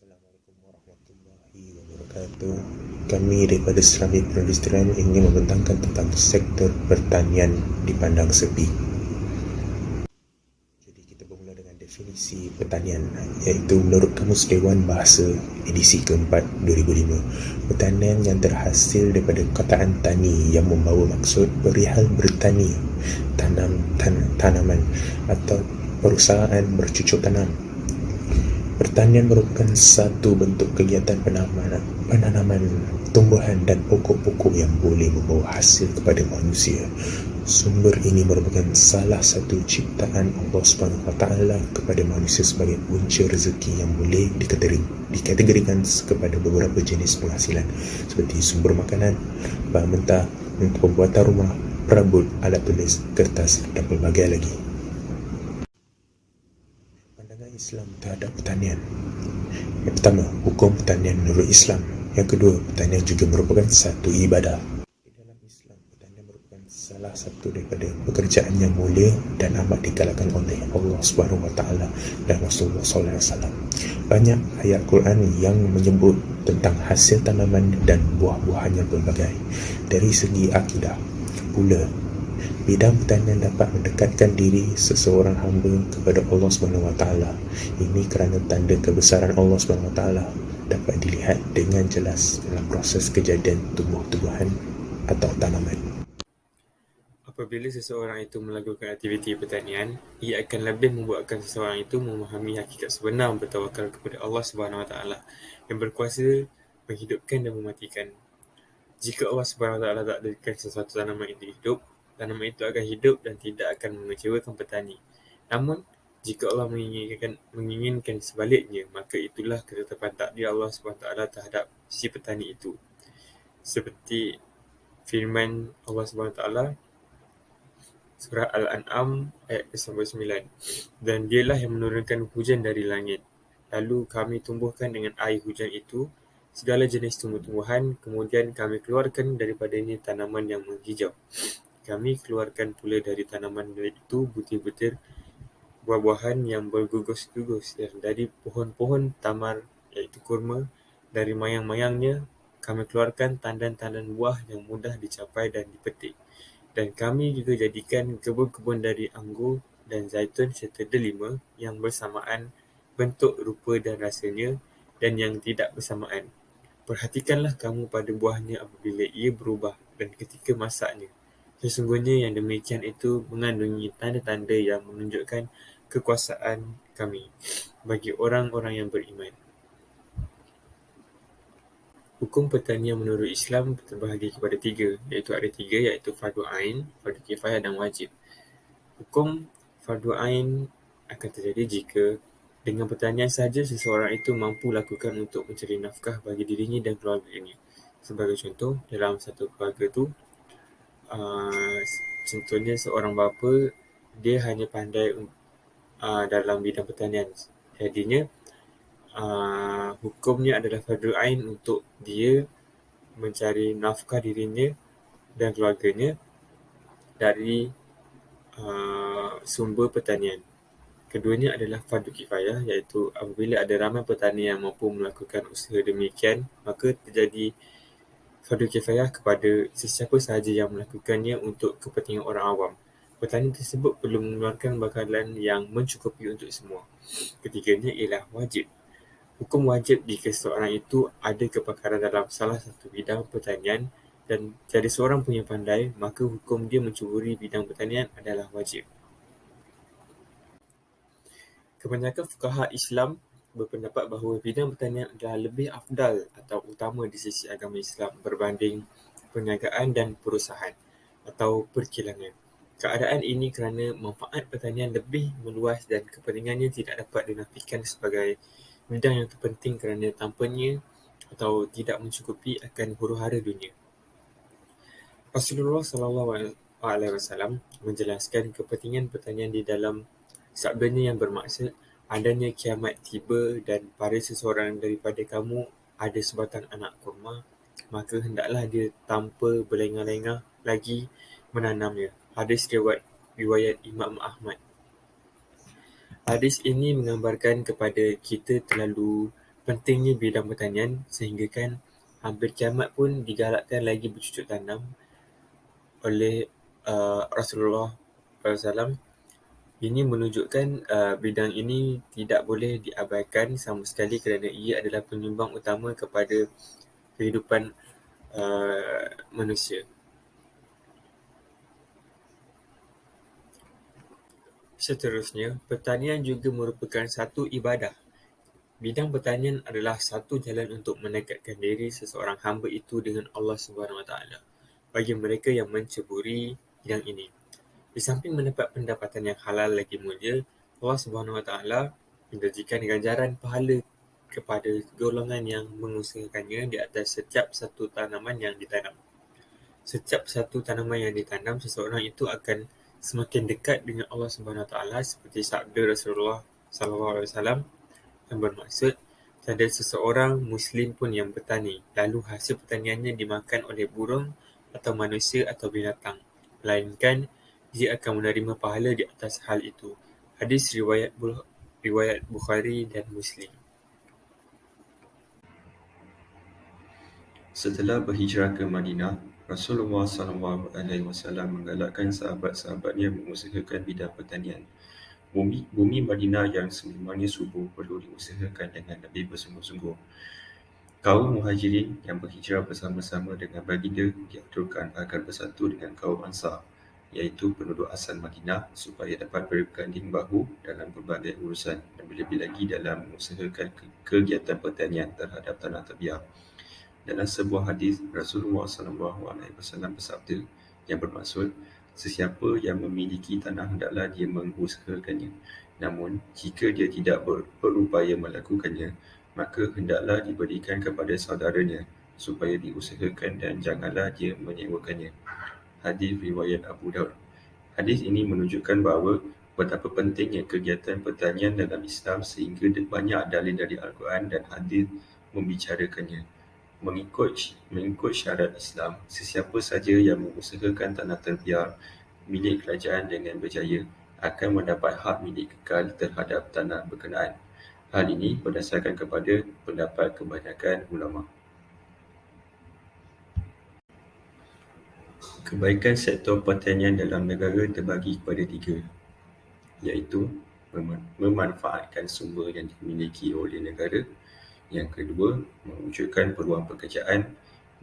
Assalamualaikum warahmatullahi wabarakatuh. Kami daripada Islamic Perindustrian ingin membentangkan tentang sektor pertanian dipandang sepi. Jadi kita bermula dengan definisi pertanian, iaitu menurut Kamus Dewan Bahasa edisi keempat 2005. Pertanian yang terhasil daripada kataan tani yang membawa maksud perihal bertani, tanaman atau perusahaan bercucuk tanam. Pertanian merupakan satu bentuk kegiatan penanaman tumbuhan dan pokok-pokok yang boleh membawa hasil kepada manusia. Sumber ini merupakan salah satu ciptaan Allah SWT kepada manusia sebagai punca rezeki yang boleh dikategorikan kepada beberapa jenis penghasilan seperti sumber makanan, bahan mentah untuk pembuatan rumah, perabot, alat tulis, kertas dan pelbagai lagi. Pandangan Islam terhadap pertanian. Yang pertama, hukum pertanian menurut Islam. Yang kedua, pertanian juga merupakan satu ibadah. Di dalam Islam, pertanian merupakan salah satu daripada pekerjaan yang mulia dan amat digalakkan oleh Allah SWT dan Rasulullah SAW. Banyak ayat Quran yang menyebut tentang hasil tanaman dan buah-buahan yang berbagai. Dari segi akidah pula, bidang pertanian dapat mendekatkan diri seseorang hamba kepada Allah SWT. Ini kerana tanda kebesaran Allah SWT dapat dilihat dengan jelas dalam proses kejadian tumbuh-tumbuhan atau tanaman. Apabila seseorang itu melakukan aktiviti pertanian, ia akan lebih membuatkan seseorang itu memahami hakikat sebenar bertawakal kepada Allah SWT yang berkuasa menghidupkan dan mematikan. Jika Allah SWT tak adakan sesuatu tanaman itu hidup, tanaman itu akan hidup dan tidak akan mengecewakan petani. Namun, jika Allah menginginkan sebaliknya, maka itulah ketetapan takdir Allah SWT terhadap si petani itu. Seperti firman Allah SWT Surah Al-An'am ayat ke-9. Dan dialah yang menurunkan hujan dari langit. Lalu kami tumbuhkan dengan air hujan itu segala jenis tumbuh-tumbuhan, kemudian kami keluarkan daripadanya tanaman yang menghijau. Kami keluarkan pula dari tanaman itu butir-butir buah-buahan yang bergugus-gugus, dan dari pohon-pohon tamar iaitu kurma, dari mayang-mayangnya kami keluarkan tandan-tandan buah yang mudah dicapai dan dipetik. Dan kami juga jadikan kebun-kebun dari anggur dan zaitun serta delima yang bersamaan bentuk, rupa dan rasanya dan yang tidak bersamaan. Perhatikanlah kamu pada buahnya apabila ia berubah dan ketika masaknya. Sesungguhnya yang demikian itu mengandungi tanda-tanda yang menunjukkan kekuasaan kami bagi orang-orang yang beriman. Hukum pertanian menurut Islam terbahagi kepada tiga, iaitu ada tiga, iaitu fardu ain, fardu kifayah dan wajib. Hukum fardu ain akan terjadi jika dengan pertanian sahaja seseorang itu mampu lakukan untuk mencari nafkah bagi dirinya dan keluarganya. Sebagai contoh, dalam satu keluarga itu, contohnya seorang bapa, dia hanya pandai dalam bidang pertanian. Jadinya, hukumnya adalah fardu ain untuk dia mencari nafkah dirinya dan keluarganya dari sumber pertanian. Keduanya adalah fardu kifayah, iaitu apabila ada ramai petani yang mampu melakukan usaha demikian, maka terjadi fardu kifayah kepada sesiapa sahaja yang melakukannya untuk kepentingan orang awam. Petani tersebut perlu mengeluarkan bekalan yang mencukupi untuk semua. Ketiganya ialah wajib. Hukum wajib jika seseorang itu ada kepakaran dalam salah satu bidang pertanian dan tiada seorang pun yang pandai, maka hukum dia mencuburi bidang pertanian adalah wajib. Kebanyakan fuqaha Islam berpendapat bahawa bidang pertanian adalah lebih afdal atau utama di sisi agama Islam berbanding perniagaan dan perusahaan atau perkilangan. Keadaan ini kerana manfaat pertanian lebih meluas dan kepentingannya tidak dapat dinafikan sebagai bidang yang terpenting kerana tanpanya atau tidak mencukupi akan huru-hara dunia. Rasulullah SAW menjelaskan kepentingan pertanian di dalam sabdanya yang bermaksud adanya kiamat tiba dan pada seseorang daripada kamu ada sebatang anak kurma, maka hendaklah dia tanpa berlengah-lengah lagi menanamnya. Hadis riwayat Imam Ahmad. Hadis ini menggambarkan kepada kita terlalu pentingnya bidang pertanian sehinggakan hampir kiamat pun digalakkan lagi bercucuk tanam oleh Rasulullah SAW. Ini menunjukkan bidang ini tidak boleh diabaikan sama sekali kerana ia adalah penyumbang utama kepada kehidupan manusia. Seterusnya, pertanian juga merupakan satu ibadah. Bidang pertanian adalah satu jalan untuk mendekatkan diri seseorang hamba itu dengan Allah SWT bagi mereka yang menceburi bidang ini. Di samping mendapat pendapatan yang halal lagi mulia, Allah SWT menjanjikan ganjaran pahala kepada golongan yang mengusahakannya di atas setiap satu tanaman yang ditanam. Setiap satu tanaman yang ditanam, seseorang itu akan semakin dekat dengan Allah SWT seperti sabda Rasulullah SAW yang bermaksud, tiada seseorang Muslim pun yang bertani, lalu hasil pertaniannya dimakan oleh burung atau manusia atau binatang, melainkan dia akan menerima pahala di atas hal itu. Hadis riwayat Bukhari dan Muslim. Setelah berhijrah ke Madinah, Rasulullah SAW menggalakkan sahabat-sahabatnya mengusahakan bidang pertanian. Bumi Madinah yang sememangnya subur perlu diusahakan dengan lebih bersungguh-sungguh. Kaum Muhajirin yang berhijrah bersama-sama dengan baginda diaturkan agar bersatu dengan kaum Ansar, iaitu penduduk asal Madinah, supaya dapat berganding bahu dalam berbagai urusan dan lebih lagi dalam mengusahakan kegiatan pertanian terhadap tanah terbiar. Dalam sebuah hadis, Rasulullah SAW bersabda yang bermaksud, sesiapa yang memiliki tanah hendaklah dia mengusahakannya. Namun, jika dia tidak berupaya melakukannya, maka hendaklah diberikan kepada saudaranya supaya diusahakan dan janganlah dia menyewakannya. Hadis riwayat Abu Daud. Hadis ini menunjukkan bahawa betapa pentingnya kegiatan pertanian dalam Islam sehingga banyak dalil dari Al-Quran dan hadis membicarakannya. Mengikut syarat Islam, sesiapa saja yang mengusahakan tanah terbiar milik kerajaan dengan berjaya akan mendapat hak milik kekal terhadap tanah berkenaan. Hal ini berdasarkan kepada pendapat kebanyakan ulama. Kebaikan sektor pertanian dalam negara terbagi kepada 3, iaitu memanfaatkan sumber yang dimiliki oleh negara, yang kedua, mewujudkan peluang pekerjaan,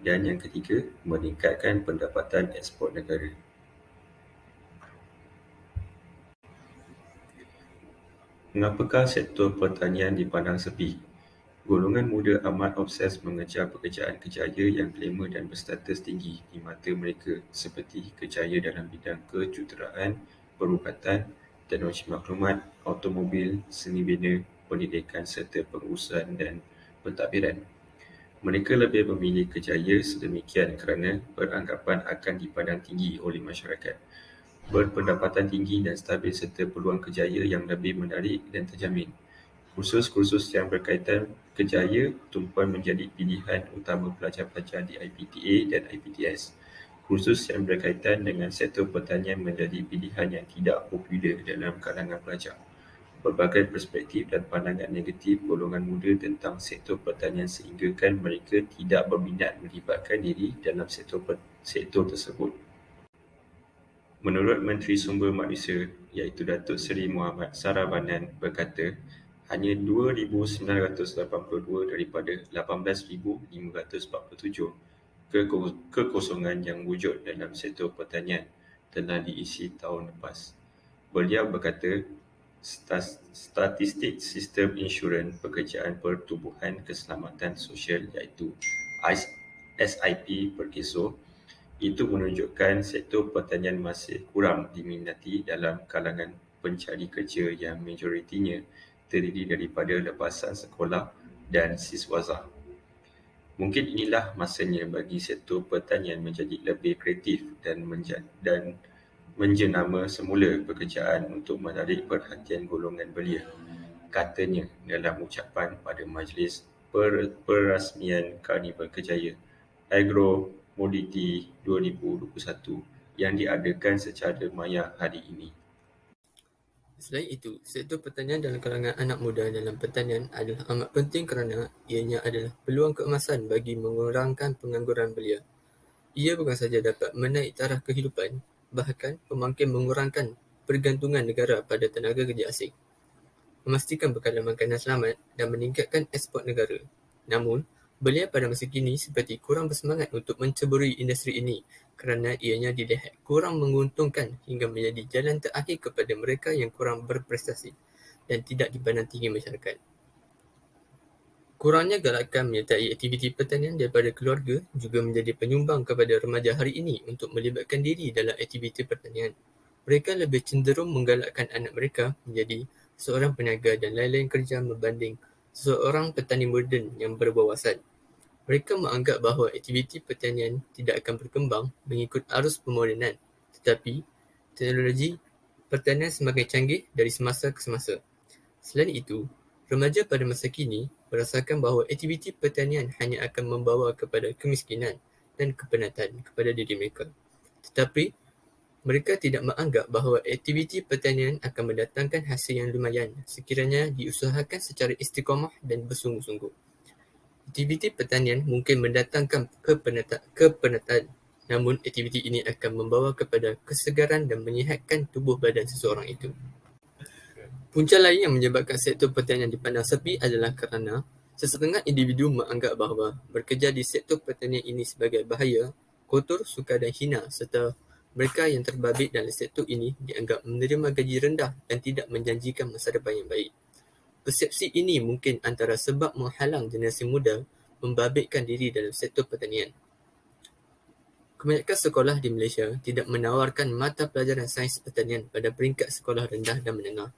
dan yang ketiga, meningkatkan pendapatan ekspor negara. Mengapakah sektor pertanian dipandang sepi? Golongan muda amat obses mengejar pekerjaan kejaya yang glamour dan berstatus tinggi di mata mereka seperti kejaya dalam bidang kejuruteraan, perubatan, teknologi maklumat, automobil, seni bina, pendidikan serta pengurusan dan pentadbiran. Mereka lebih memilih kejaya sedemikian kerana beranggapan akan dipandang tinggi oleh masyarakat, berpendapatan tinggi dan stabil serta peluang kejaya yang lebih menarik dan terjamin. Kursus-kursus yang berkaitan kejaya tumpuan menjadi pilihan utama pelajar-pelajar di IPTA dan IPTS. Kursus yang berkaitan dengan sektor pertanian menjadi pilihan yang tidak popular dalam kalangan pelajar. Berbagai perspektif dan pandangan negatif golongan muda tentang sektor pertanian sehinggakan mereka tidak berminat melibatkan diri dalam sektor tersebut. Menurut Menteri Sumber Manusia, iaitu Datuk Seri Muhammad Saravanan berkata, hanya 2,982 daripada 18,547 kekosongan yang wujud dalam sektor pertanian telah diisi tahun lepas. Beliau berkata, statistik Sistem Insurans Pekerjaan Pertubuhan Keselamatan Sosial iaitu SIP Perkeso itu menunjukkan sektor pertanian masih kurang diminati dalam kalangan pencari kerja yang majoritinya terdiri daripada lepasan sekolah dan siswazah. Mungkin inilah masanya bagi sektor pertanian menjadi lebih kreatif dan menjenama semula pekerjaan untuk menarik perhatian golongan belia, katanya dalam ucapan pada Majlis Perasmian Karnival Kejaya Agro Moditi 2021 yang diadakan secara maya hari ini. Selain itu, sektor pertanian dalam kalangan anak muda dalam pertanian adalah amat penting kerana ianya adalah peluang keemasan bagi mengurangkan pengangguran belia. Ia bukan sahaja dapat menaik taraf kehidupan, bahkan pemangkin mengurangkan pergantungan negara pada tenaga kerja asing, memastikan bekalan makanan selamat dan meningkatkan eksport negara. Namun, belia pada masa kini seperti kurang bersemangat untuk menceburi industri ini kerana ianya dilihat kurang menguntungkan hingga menjadi jalan terakhir kepada mereka yang kurang berprestasi dan tidak dipandang tinggi masyarakat. Kurangnya galakan menyertai aktiviti pertanian daripada keluarga juga menjadi penyumbang kepada remaja hari ini untuk melibatkan diri dalam aktiviti pertanian. Mereka lebih cenderung menggalakkan anak mereka menjadi seorang peniaga dan lain-lain kerja berbanding seorang petani moden yang berwawasan. Mereka menganggap bahawa aktiviti pertanian tidak akan berkembang mengikut arus pemodenan, tetapi teknologi pertanian semakin canggih dari semasa ke semasa. Selain itu, remaja pada masa kini merasakan bahawa aktiviti pertanian hanya akan membawa kepada kemiskinan dan kepenatan kepada diri mereka. Tetapi, mereka tidak menganggap bahawa aktiviti pertanian akan mendatangkan hasil yang lumayan sekiranya diusahakan secara istiqamah dan bersungguh-sungguh. Aktiviti pertanian mungkin mendatangkan kepenatan, namun aktiviti ini akan membawa kepada kesegaran dan menyihatkan tubuh badan seseorang itu. Punca lain yang menyebabkan sektor pertanian dipandang sepi adalah kerana sesetengah individu menganggap bahawa bekerja di sektor pertanian ini sebagai bahaya, kotor, sukar dan hina serta mereka yang terbabit dalam sektor ini dianggap menerima gaji rendah dan tidak menjanjikan masa depan yang baik. Persepsi ini mungkin antara sebab menghalang generasi muda membabitkan diri dalam sektor pertanian. Kebanyakan sekolah di Malaysia tidak menawarkan mata pelajaran sains pertanian pada peringkat sekolah rendah dan menengah.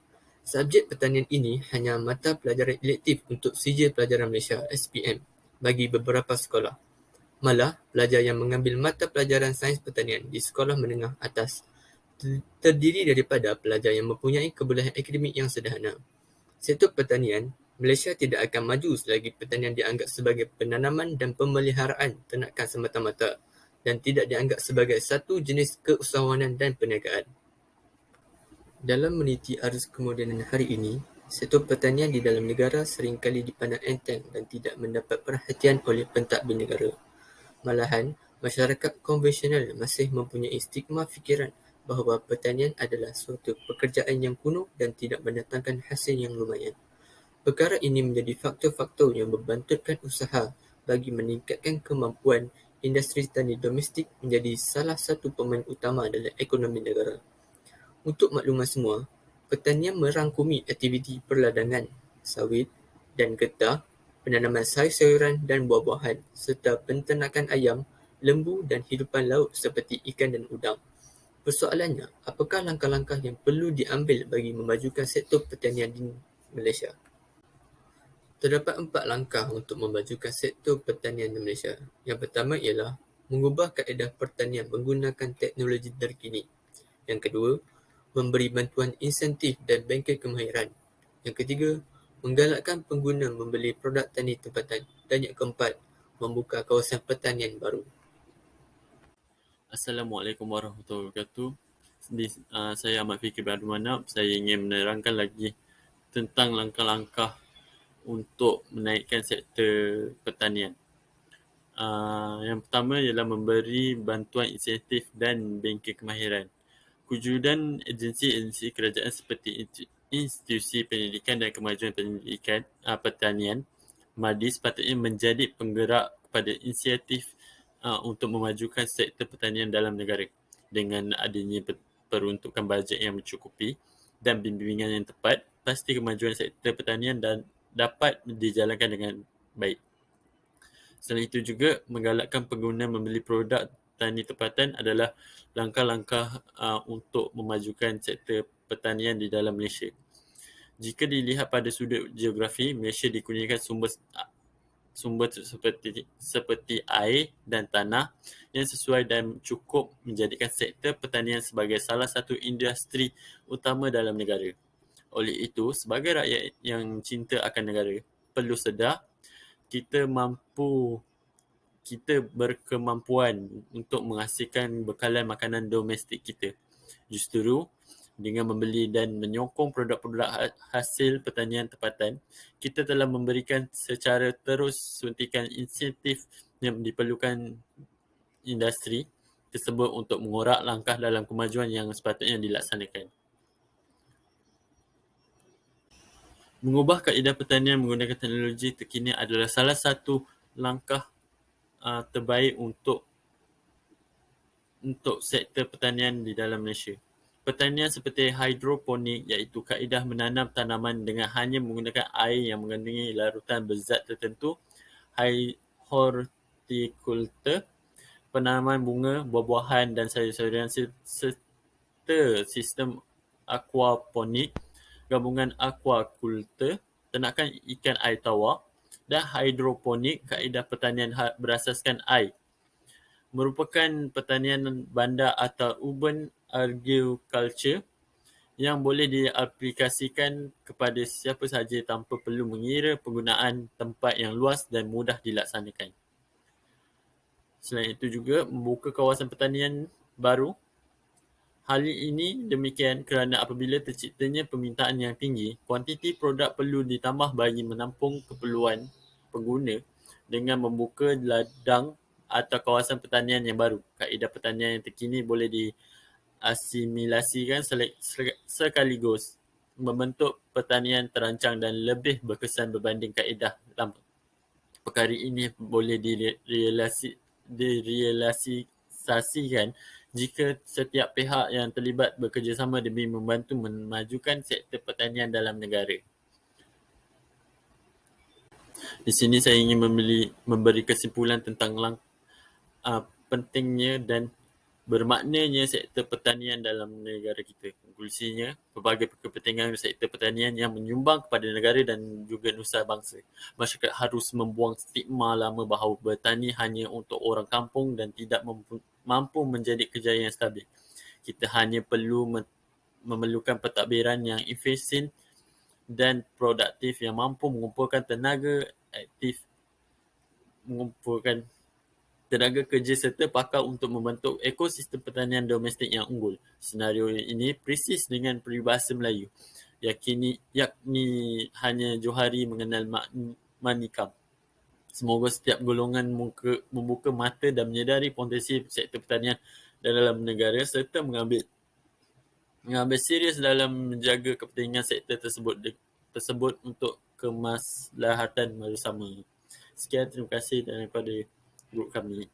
Subjek pertanian ini hanya mata pelajaran elektif untuk Sijil Pelajaran Malaysia (SPM) bagi beberapa sekolah. Malah, pelajar yang mengambil mata pelajaran sains pertanian di sekolah menengah atas terdiri daripada pelajar yang mempunyai kebolehan akademik yang sederhana. Sektor pertanian, Malaysia tidak akan maju selagi pertanian dianggap sebagai penanaman dan pemeliharaan ternakan semata-mata dan tidak dianggap sebagai satu jenis keusahawanan dan perniagaan. Dalam meniti arus kemodenan hari ini, sektor pertanian di dalam negara seringkali dipandang enteng dan tidak mendapat perhatian oleh pentadbir negara. Malahan, masyarakat konvensional masih mempunyai stigma fikiran bahawa pertanian adalah suatu pekerjaan yang kuno dan tidak mendatangkan hasil yang lumayan. Perkara ini menjadi faktor-faktor yang membantutkan usaha bagi meningkatkan kemampuan industri tani domestik menjadi salah satu pemain utama dalam ekonomi negara. Untuk makluman semua, pertanian merangkumi aktiviti perladangan, sawit dan getah, penanaman sayur-sayuran dan buah-buahan, serta penternakan ayam, lembu dan hidupan laut seperti ikan dan udang. Persoalannya, apakah langkah-langkah yang perlu diambil bagi memajukan sektor pertanian di Malaysia? Terdapat 4 langkah untuk memajukan sektor pertanian di Malaysia. Yang pertama ialah mengubah kaedah pertanian menggunakan teknologi terkini. Yang kedua, memberi bantuan insentif dan bengkel kemahiran. Yang ketiga, menggalakkan pengguna membeli produk tani tempatan. Dan yang keempat, membuka kawasan pertanian baru. Assalamualaikum warahmatullahi wabarakatuh. Saya Ahmad Fikri bin Abdul Manap. Saya ingin menerangkan lagi tentang langkah-langkah untuk menaikkan sektor pertanian. Yang pertama ialah memberi bantuan insentif dan bengkel kemahiran. Kewujudan agensi-agensi kerajaan seperti Institusi Pendidikan dan Kemajuan Pertanian (MADI) sepatutnya menjadi penggerak kepada inisiatif untuk memajukan sektor pertanian dalam negara dengan adanya peruntukan bajet yang mencukupi dan bimbingan yang tepat, pasti kemajuan sektor pertanian dan dapat dijalankan dengan baik. Selain itu juga, menggalakkan pengguna membeli produk tani tempatan adalah langkah-langkah untuk memajukan sektor pertanian di dalam Malaysia. Jika dilihat pada sudut geografi, Malaysia dikurniakan sumber seperti air dan tanah yang sesuai dan cukup menjadikan sektor pertanian sebagai salah satu industri utama dalam negara. Oleh itu, sebagai rakyat yang cinta akan negara, perlu sedar kita berkemampuan untuk menghasilkan bekalan makanan domestik kita. Justru, Dengan membeli dan menyokong produk-produk hasil pertanian tempatan, kita telah memberikan secara terus suntikan insentif yang diperlukan industri tersebut untuk mengorak langkah dalam kemajuan yang sepatutnya dilaksanakan. Mengubah kaedah pertanian menggunakan teknologi terkini adalah salah satu langkah terbaik untuk sektor pertanian di dalam Malaysia. Pertanian seperti hidroponik iaitu kaedah menanam tanaman dengan hanya menggunakan air yang mengandungi larutan berzat tertentu, hortikultur, penanaman bunga, buah-buahan dan sayur-sayuran serta sistem aquaponik, gabungan aquakultur, ternakan ikan air tawar, dan hidroponik, kaedah pertanian berasaskan air, merupakan pertanian bandar atau urban agriculture yang boleh diaplikasikan kepada siapa sahaja tanpa perlu mengira penggunaan tempat yang luas dan mudah dilaksanakan. Selain itu juga membuka kawasan pertanian baru. Hal ini demikian kerana apabila terciptanya permintaan yang tinggi, kuantiti produk perlu ditambah bagi menampung keperluan pengguna dengan membuka ladang atau kawasan pertanian yang baru. Kaedah pertanian yang terkini boleh diasimilasikan sekaligus membentuk pertanian terancang dan lebih berkesan berbanding kaedah lama. Perkara ini boleh direalisasikan jika setiap pihak yang terlibat bekerjasama demi membantu memajukan sektor pertanian dalam negara. Di sini saya ingin memberi kesimpulan tentang pentingnya dan bermaknanya sektor pertanian dalam negara kita. Konklusinya, pelbagai kepentingan sektor pertanian yang menyumbang kepada negara dan juga nusa bangsa. Masyarakat harus membuang stigma lama bahawa bertani hanya untuk orang kampung dan tidak mampu menjadi kerjaya yang stabil. Kita hanya perlu memerlukan pentadbiran yang efisien dan produktif yang mampu mengumpulkan tenaga kerja serta pakar untuk membentuk ekosistem pertanian domestik yang unggul. Senario ini persis dengan peribahasa Melayu, yakni hanya Johari mengenal manikam. Semoga setiap golongan membuka mata dan menyedari potensi sektor pertanian dalam negara serta mengambil serius dalam menjaga kepentingan sektor tersebut untuk kemaslahatan bersama. Sekian, terima kasih daripada grup kami.